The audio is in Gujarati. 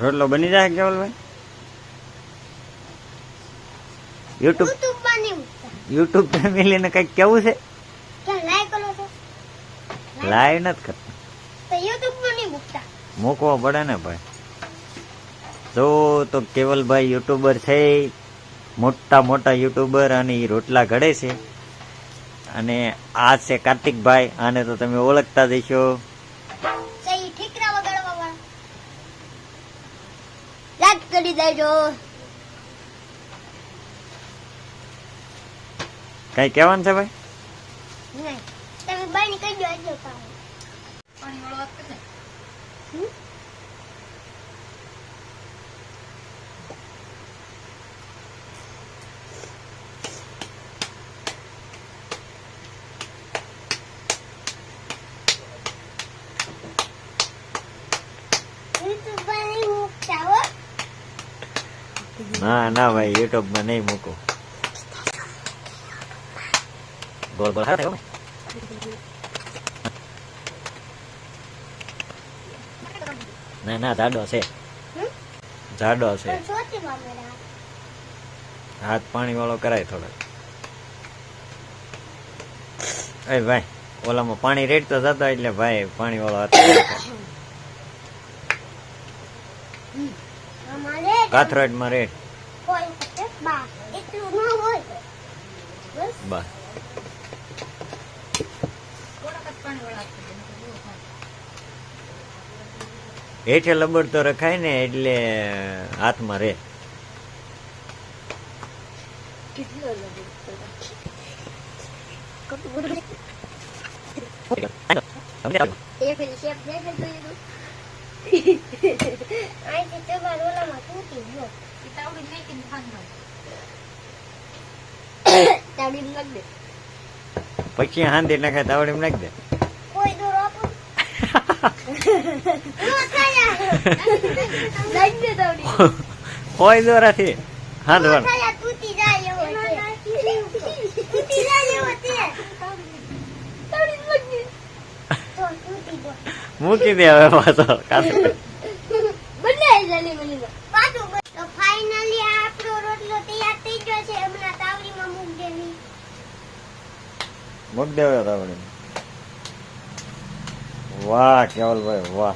રોટલો બની જાય કેવલભાઈ? યુટ્યુબ ફેમિલી ને કઈક કેવું છે? લાઈવ નથી કરતા, મૂકવો પડે ને ભાઈ. તો કેવલભાઈ યુટ્યુબર છે, મોટા મોટા યુટ્યુબર, અને એ રોટલા ઘડે છે. અને આ છે કાર્તિકભાઈ, આને તો તમે ઓળખતા જશો. કઈ કેવાનું છે ભાઈ? ના ના ભાઈ, યુટ્યુબ માં નહીં મૂકો. ગોળ ગોળ હાથ ના ના, જાડો છે, જાડો છે. હાથ પાણી વાળો કરાય થોડો. એ ભાઈ, ઓલામાં પાણી રેડતો જતો એટલે ભાઈ પાણી વાળો હાથ કાથરોડ માં રેડ બસ. હેઠે લબડ તો રખાય ને એટલે હાથમાં રે. પછી હાંધી નાખે તાવડી નાખ દે. કોઈ દોરાથી હાંધવાનું મૂકી દે હવે પાછો. ફાઇનલી આપણો રોટલો તૈયાર થઈ ગયો છે. હમણાં તાવડીમાં મૂક દેવી. મૂક દેવો તાવડી. વાહ કેવલભાઈ વાહ.